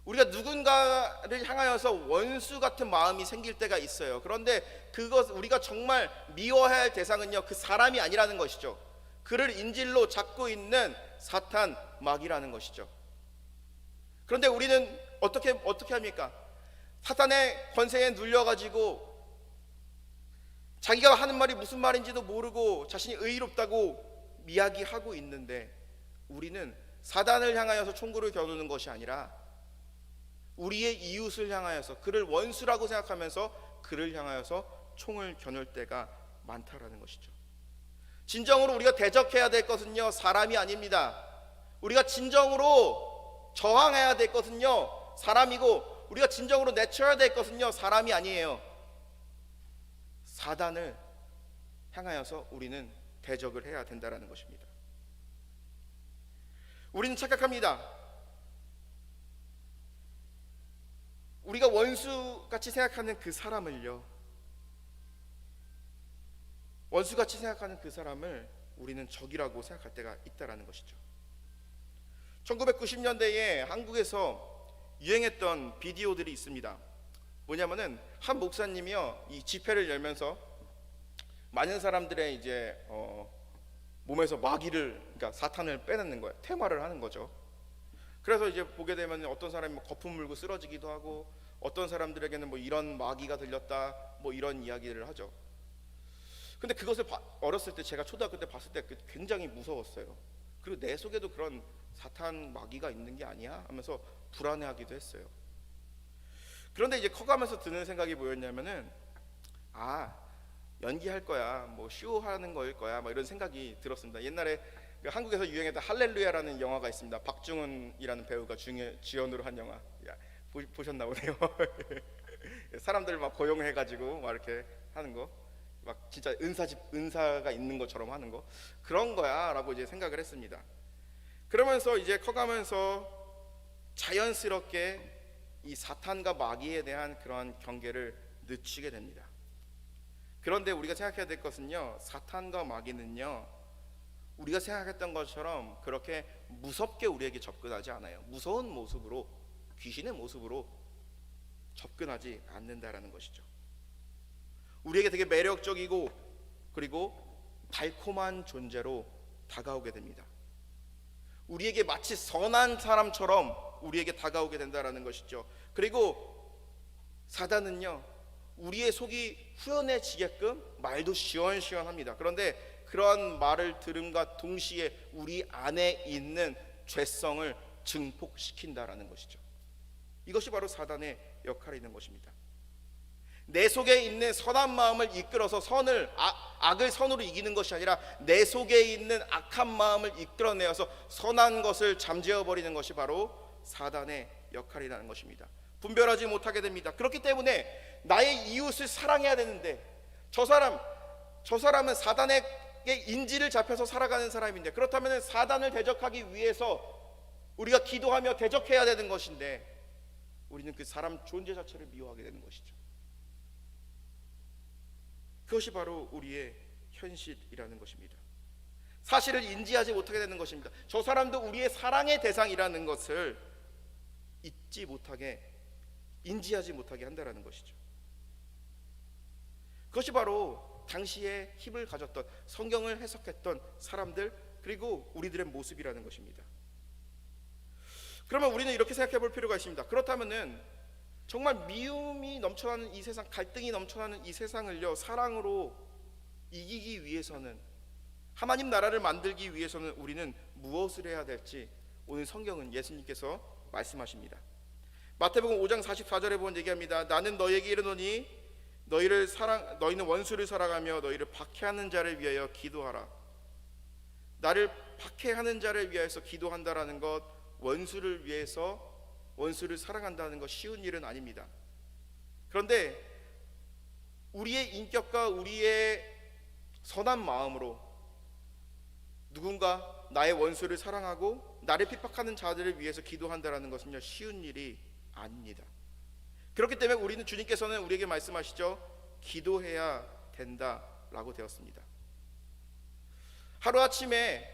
우리가 누군가를 향하여서 원수 같은 마음이 생길 때가 있어요. 그런데 그것 우리가 정말 미워해야 할 대상은요 그 사람이 아니라는 것이죠. 그를 인질로 잡고 있는 사탄 마귀라는 것이죠. 그런데 우리는 어떻게 합니까? 사탄의 권세에 눌려가지고 자기가 하는 말이 무슨 말인지도 모르고 자신이 의롭다고 이야기하고 있는데 우리는 사단을 향하여서 총구를 겨누는 것이 아니라 우리의 이웃을 향하여서 그를 원수라고 생각하면서 그를 향하여서 총을 겨눌 때가 많다라는 것이죠. 진정으로 우리가 대적해야 될 것은요 사람이 아닙니다. 우리가 진정으로 저항해야 될 것은요 사람이고 우리가 진정으로 내쳐야 될 것은요 사람이 아니에요. 사단을 향하여서 우리는 대적을 해야 된다라는 것입니다. 우리는 착각합니다. 우리가 원수같이 생각하는 그 사람을요 원수같이 생각하는 그 사람을 우리는 적이라고 생각할 때가 있다라는 것이죠. 1990년대에 한국에서 유행했던 비디오들이 있습니다. 뭐냐면은 한 목사님이요 이 집회를 열면서 많은 사람들의 이제 몸에서 마귀를 그러니까 사탄을 빼내는 거예요. 퇴마를 하는 거죠. 그래서 이제 보게 되면 어떤 사람이 거품 물고 쓰러지기도 하고 어떤 사람들에게는 뭐 이런 마귀가 들렸다 뭐 이런 이야기를 하죠. 근데 그것을 어렸을 때 제가 초등학교 때 봤을 때 굉장히 무서웠어요. 그리고 내 속에도 그런 사탄 마귀가 있는 게 아니야 하면서 불안해하기도 했어요. 그런데 이제 커가면서 드는 생각이 뭐였냐면은 연기할 거야 뭐 쇼하는 거일 거야 뭐 이런 생각이 들었습니다. 옛날에 한국에서 유행했던 할렐루야라는 영화가 있습니다. 박중훈이라는 배우가 주연으로 한 영화. 보셨나 보네요. 사람들 막 고용해가지고 막 이렇게 하는 거, 막 진짜 은사가 있는 것처럼 하는 거 그런 거야라고 이제 생각을 했습니다. 그러면서 이제 커가면서 자연스럽게 이 사탄과 마귀에 대한 그러한 경계를 늦추게 됩니다. 그런데 우리가 생각해야 될 것은요, 사탄과 마귀는요 우리가 생각했던 것처럼 그렇게 무섭게 우리에게 접근하지 않아요. 무서운 모습으로, 귀신의 모습으로 접근하지 않는다라는 것이죠. 우리에게 되게 매력적이고 그리고 달콤한 존재로 다가오게 됩니다. 우리에게 마치 선한 사람처럼 우리에게 다가오게 된다라는 것이죠. 그리고 사단은요 우리의 속이 후련해지게끔 말도 시원시원합니다. 그런데 그러한 말을 들음과 동시에 우리 안에 있는 죄성을 증폭시킨다라는 것이죠. 이것이 바로 사단의 역할이 있는 것입니다. 내 속에 있는 선한 마음을 이끌어서 악을 선으로 이기는 것이 아니라 내 속에 있는 악한 마음을 이끌어내어서 선한 것을 잠재워버리는 것이 바로 사단의 역할이라는 것입니다. 분별하지 못하게 됩니다. 그렇기 때문에 나의 이웃을 사랑해야 되는데 저 사람은 사단에게 인지를 잡혀서 살아가는 사람인데, 그렇다면 사단을 대적하기 위해서 우리가 기도하며 대적해야 되는 것인데 우리는 그 사람 존재 자체를 미워하게 되는 것이죠. 그것이 바로 우리의 현실이라는 것입니다. 사실을 인지하지 못하게 되는 것입니다. 저 사람도 우리의 사랑의 대상이라는 것을 잊지 못하게, 인지하지 못하게 한다는 것이죠. 그것이 바로 당시에 힘을 가졌던, 성경을 해석했던 사람들, 그리고 우리들의 모습이라는 것입니다. 그러면 우리는 이렇게 생각해 볼 필요가 있습니다. 그렇다면은 정말 미움이 넘쳐나는 이 세상, 갈등이 넘쳐나는 이 세상을요, 사랑으로 이기기 위해서는, 하나님 나라를 만들기 위해서는 우리는 무엇을 해야 될지 오늘 성경은 예수님께서 말씀하십니다. 마태복음 5장 44절에 보면 얘기합니다. 나는 너희에게 이르노니 너희는 원수를 사랑하며 너희를 박해하는 자를 위하여 기도하라. 나를 박해하는 자를 위해서 기도한다라는 것, 원수를 위해서, 원수를 사랑한다는 것 쉬운 일은 아닙니다. 그런데 우리의 인격과 우리의 선한 마음으로 누군가 나의 원수를 사랑하고 나를 핍박하는 자들을 위해서 기도한다라는 것은요, 쉬운 일이 아닙니다. 그렇기 때문에 우리는, 주님께서는 우리에게 말씀하시죠. 기도해야 된다라고 되었습니다. 하루아침에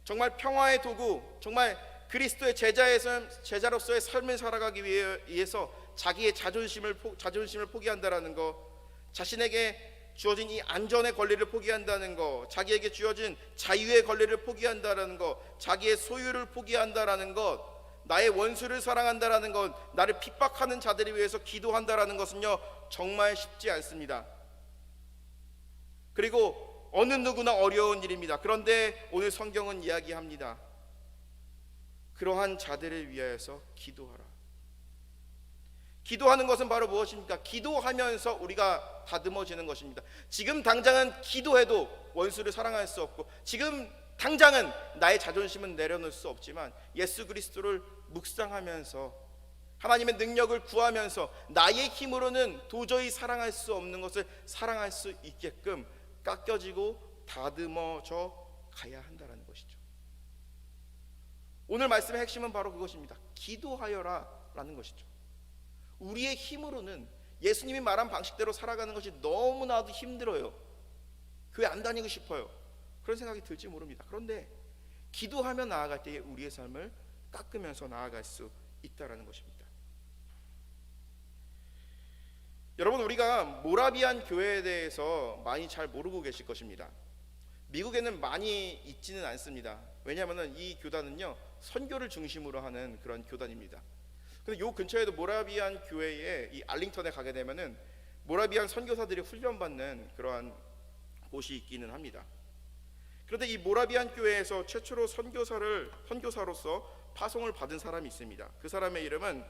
정말 평화의 도구, 정말 그리스도의 제자로서의 삶을 살아가기 위해서 자기의 자존심을 포기한다라는 것, 자신에게 주어진 이 안전의 권리를 포기한다는 것, 자기에게 주어진 자유의 권리를 포기한다는 것, 자기의 소유를 포기한다는 것, 나의 원수를 사랑한다는 것, 나를 핍박하는 자들을 위해서 기도한다는 것은요, 정말 쉽지 않습니다. 그리고 어느 누구나 어려운 일입니다. 그런데 오늘 성경은 이야기합니다. 그러한 자들을 위하여서 기도하라. 기도하는 것은 바로 무엇입니까? 기도하면서 우리가 다듬어지는 것입니다. 지금 당장은 기도해도 원수를 사랑할 수 없고, 지금 당장은 나의 자존심은 내려놓을 수 없지만, 예수 그리스도를 묵상하면서 하나님의 능력을 구하면서 나의 힘으로는 도저히 사랑할 수 없는 것을 사랑할 수 있게끔 깎여지고 다듬어져 가야 한다는 것이죠. 오늘 말씀의 핵심은 바로 그것입니다. 기도하여라 라는 것이죠. 우리의 힘으로는 예수님이 말한 방식대로 살아가는 것이 너무나도 힘들어요. 교회 안 다니고 싶어요. 그런 생각이 들지 모릅니다. 그런데 기도하며 나아갈 때에 우리의 삶을 깎으면서 나아갈 수 있다는 것입니다. 여러분, 우리가 모라비안 교회에 대해서 많이 잘 모르고 계실 것입니다. 미국에는 많이 있지는 않습니다. 왜냐하면 이 교단은요, 선교를 중심으로 하는 그런 교단입니다. 근데 요 근처에도 모라비안 교회에, 이 알링턴에 가게 되면은 모라비안 선교사들이 훈련받는 그러한 곳이 있기는 합니다. 그런데 이 모라비안 교회에서 최초로 선교사로서 파송을 받은 사람이 있습니다. 그 사람의 이름은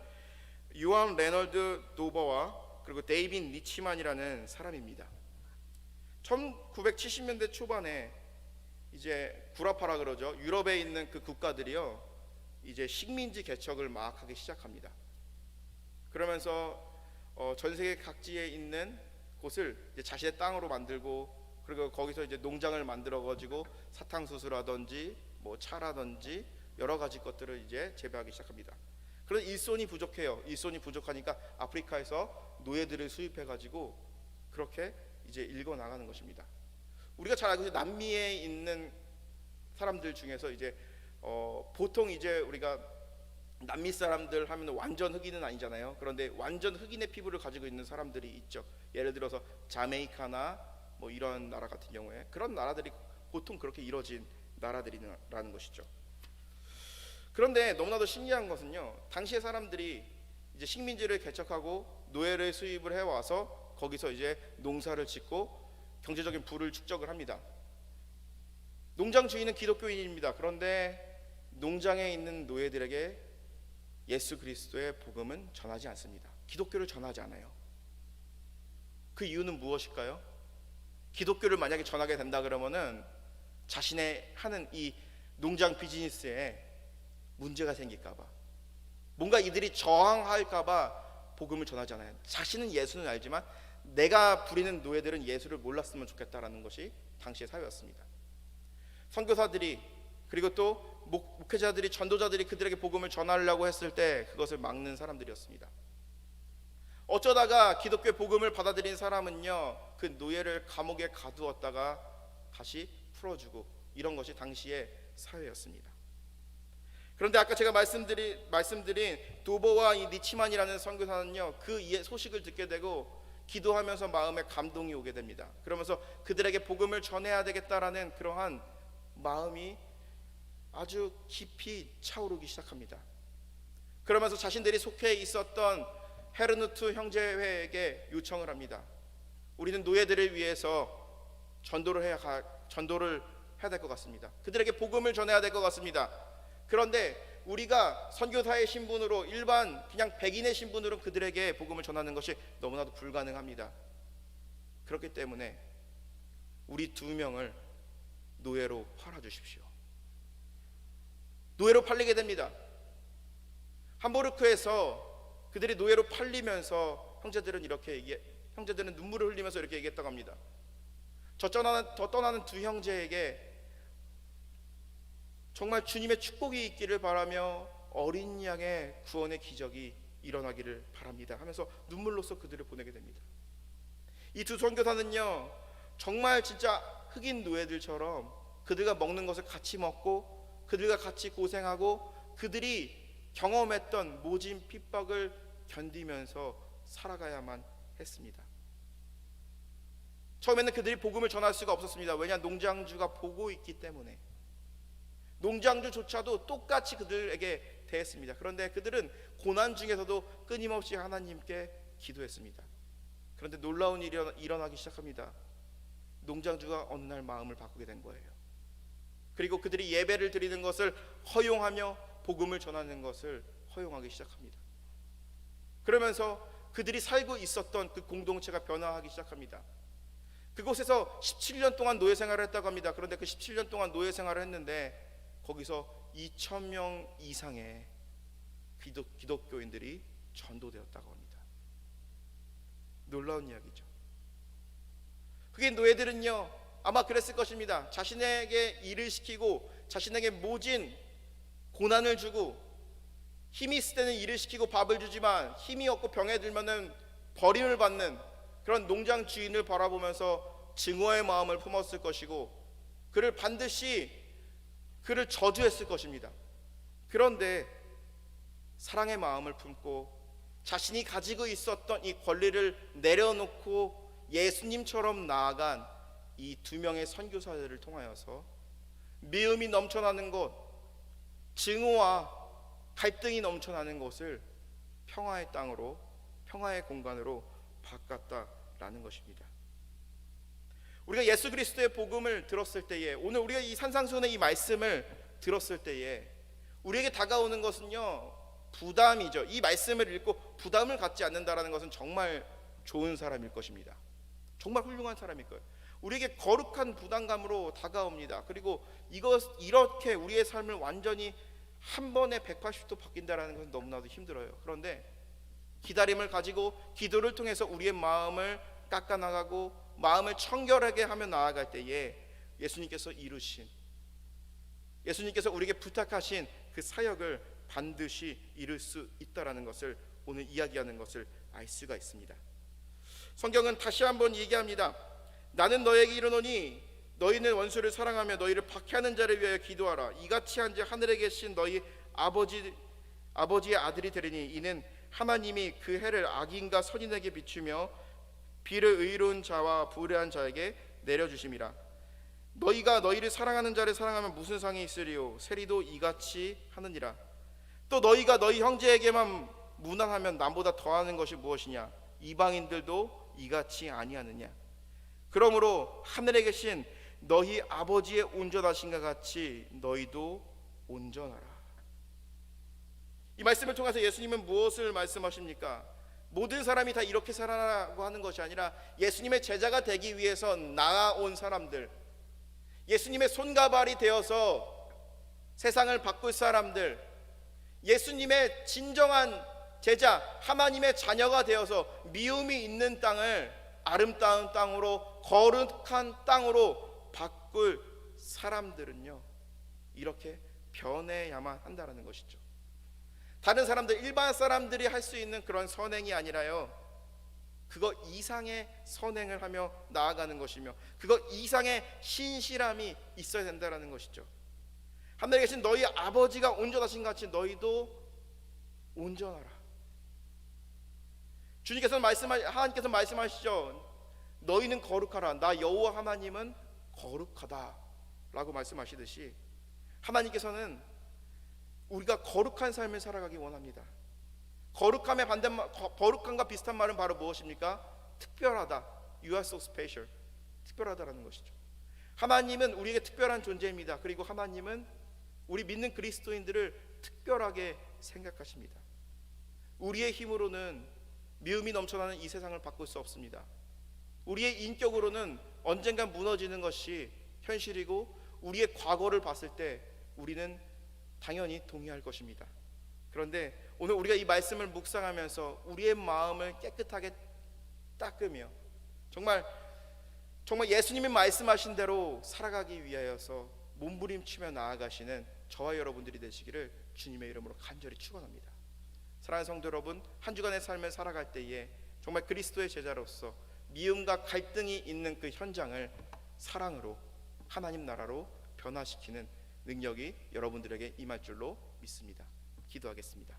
요한 레널드 도버와 그리고 데이빗 니치만이라는 사람입니다. 1970년대 초반에 이제 구라파라 그러죠. 유럽에 있는 그 국가들이요, 이제 식민지 개척을 막 하기 시작합니다. 그러면서 전 세계 각지에 있는 곳을 이제 자신의 땅으로 만들고, 그리고 거기서 이제 농장을 만들어 가지고 사탕수수라든지 뭐 차라든지 여러 가지 것들을 이제 재배하기 시작합니다. 그런데 일손이 부족해요. 일손이 부족하니까 아프리카에서 노예들을 수입해 가지고 그렇게 이제 일궈 나가는 것입니다. 우리가 잘 알고 있는 남미에 있는 사람들 중에서 이제 보통 이제 우리가 남미 사람들 하면 완전 흑인은 아니잖아요. 그런데 완전 흑인의 피부를 가지고 있는 사람들이 있죠. 예를 들어서 자메이카나 뭐 이런 나라 같은 경우에, 그런 나라들이 보통 그렇게 이루어진 나라들이라는 것이죠. 그런데 너무나도 신기한 것은요, 당시의 사람들이 이제 식민지를 개척하고 노예를 수입을 해와서 거기서 이제 농사를 짓고 경제적인 부를 축적을 합니다. 농장 주인은 기독교인입니다. 그런데 농장에 있는 노예들에게 예수 그리스도의 복음은 전하지 않습니다. 기독교를 전하지 않아요. 그 이유는 무엇일까요? 기독교를 만약에 전하게 된다 그러면은 자신의 하는 이 농장 비즈니스에 문제가 생길까봐, 뭔가 이들이 저항할까봐 복음을 전하지 않아요. 자신은 예수는 알지만 내가 부리는 노예들은 예수를 몰랐으면 좋겠다라는 것이 당시의 사회였습니다. 선교사들이, 그리고 또 목회자들이, 전도자들이 그들에게 복음을 전하려고 했을 때 그것을 막는 사람들이었습니다. 어쩌다가 기독교의 복음을 받아들인 사람은요, 그 노예를 감옥에 가두었다가 다시 풀어주고, 이런 것이 당시의 사회였습니다. 그런데 아까 제가 말씀드린 도버와 이 니치만이라는 선교사는요, 그 소식을 듣게 되고 기도하면서 마음에 감동이 오게 됩니다. 그러면서 그들에게 복음을 전해야 되겠다라는 그러한 마음이 아주 깊이 차오르기 시작합니다. 그러면서 자신들이 속해 있었던 헤르누트 형제회에게 요청을 합니다. 우리는 노예들을 위해서 전도를 해야 될 것 같습니다. 그들에게 복음을 전해야 될 것 같습니다. 그런데 우리가 선교사의 신분으로 일반 그냥 백인의 신분으로 그들에게 복음을 전하는 것이 너무나도 불가능합니다. 그렇기 때문에 우리 2명을 노예로 팔아주십시오. 노예로 팔리게 됩니다. 함부르크에서 그들이 노예로 팔리면서 형제들은 눈물을 흘리면서 이렇게 얘기했다고 합니다. 저 떠나는 2 형제에게 정말 주님의 축복이 있기를 바라며 어린 양의 구원의 기적이 일어나기를 바랍니다 하면서 눈물로써 그들을 보내게 됩니다. 이 2 선교사는요, 정말 진짜 흑인 노예들처럼 그들과 먹는 것을 같이 먹고 그들과 같이 고생하고 그들이 경험했던 모진 핍박을 견디면서 살아가야만 했습니다. 처음에는 그들이 복음을 전할 수가 없었습니다. 왜냐, 농장주가 보고 있기 때문에. 농장주조차도 똑같이 그들에게 대했습니다. 그런데 그들은 고난 중에서도 끊임없이 하나님께 기도했습니다. 그런데 놀라운 일이 일어나기 시작합니다. 농장주가 어느 날 마음을 바꾸게 된 거예요. 그리고 그들이 예배를 드리는 것을 허용하며 복음을 전하는 것을 허용하기 시작합니다. 그러면서 그들이 살고 있었던 그 공동체가 변화하기 시작합니다. 그곳에서 17년 동안 노예 생활을 했다고 합니다. 그런데 그 17년 동안 노예 생활을 했는데 거기서 2,000명 이상의 기독교인들이 전도되었다고 합니다. 놀라운 이야기죠. 흑인 노예들은요, 아마 그랬을 것입니다. 자신에게 일을 시키고 자신에게 모진 고난을 주고 힘이 있을 때는 일을 시키고 밥을 주지만 힘이 없고 병에 들면은 버림을 받는 그런 농장 주인을 바라보면서 증오의 마음을 품었을 것이고 그를 반드시 그를 저주했을 것입니다. 그런데 사랑의 마음을 품고 자신이 가지고 있었던 이 권리를 내려놓고 예수님처럼 나아간 이 2명의 선교사들을 통하여서 미움이 넘쳐나는 곳, 증오와 갈등이 넘쳐나는 곳을 평화의 땅으로, 평화의 공간으로 바꿨다라는 것입니다. 우리가 예수 그리스도의 복음을 들었을 때에, 오늘 우리가 이 산상수훈의 이 말씀을 들었을 때에 우리에게 다가오는 것은요, 부담이죠. 이 말씀을 읽고 부담을 갖지 않는다라는 것은 정말 좋은 사람일 것입니다. 정말 훌륭한 사람일 거예요. 우리에게 거룩한 부담감으로 다가옵니다. 그리고 이렇게 우리의 삶을 완전히 한 번에 180도 바뀐다라는 것은 너무나도 힘들어요. 그런데 기다림을 가지고 기도를 통해서 우리의 마음을 깎아나가고 마음을 청결하게 하며 나아갈 때에 예수님께서 우리에게 부탁하신 그 사역을 반드시 이룰 수 있다라는 것을 오늘 이야기하는 것을 알 수가 있습니다. 성경은 다시 한번 얘기합니다. 나는 너에게 이르노니 너희는 원수를 사랑하며 너희를 박해하는 자를 위하여 기도하라. 이같이 한지 하늘에 계신 너희 아버지의 아들이 되리니 이는 하나님이 그 해를 악인과 선인에게 비추며 비를 의로운 자와 불의한 자에게 내려주심이라. 너희가 너희를 사랑하는 자를 사랑하면 무슨 상이 있으리요? 세리도 이같이 하느니라. 또 너희가 너희 형제에게만 무난하면 남보다 더하는 것이 무엇이냐? 이방인들도 이같이 아니하느냐? 그러므로 하늘에 계신 너희 아버지의 온전하신가 같이 너희도 온전하라. 이 말씀을 통해서 예수님은 무엇을 말씀하십니까? 모든 사람이 다 이렇게 살아라고 하는 것이 아니라 예수님의 제자가 되기 위해서 나아온 사람들, 예수님의 손과 발이 되어서 세상을 바꿀 사람들, 예수님의 진정한 제자, 하나님의 자녀가 되어서 미움이 있는 땅을 아름다운 땅으로, 거룩한 땅으로 바꿀 사람들은요, 이렇게 변해야만 한다는 것이죠. 다른 사람들, 일반 사람들이 할 수 있는 그런 선행이 아니라요, 그거 이상의 선행을 하며 나아가는 것이며 그거 이상의 신실함이 있어야 된다는 것이죠. 하늘에 계신 너희 아버지가 온전하신 같이 너희도 온전하라. 하나님께서 말씀하시죠. 너희는 거룩하라. 나 여호와 하나님은 거룩하다라고 말씀하시듯이 하나님께서는 우리가 거룩한 삶을 살아가기 원합니다. 거룩함과 비슷한 말은 바로 무엇입니까? 특별하다. You are so special. 특별하다라는 것이죠. 하나님은 우리에게 특별한 존재입니다. 그리고 하나님은 우리 믿는 그리스도인들을 특별하게 생각하십니다. 우리의 힘으로는 미움이 넘쳐나는 이 세상을 바꿀 수 없습니다. 우리의 인격으로는 언젠간 무너지는 것이 현실이고 우리의 과거를 봤을 때 우리는 당연히 동의할 것입니다. 그런데 오늘 우리가 이 말씀을 묵상하면서 우리의 마음을 깨끗하게 닦으며 정말 예수님이 말씀하신 대로 살아가기 위하여서 몸부림치며 나아가시는 저와 여러분들이 되시기를 주님의 이름으로 간절히 축원합니다. 사랑하는 성도 여러분, 한 주간의 삶을 살아갈 때에 정말 그리스도의 제자로서 미움과 갈등이 있는 그 현장을 사랑으로 하나님 나라로 변화시키는 능력이 여러분들에게 임할 줄로 믿습니다. 기도하겠습니다.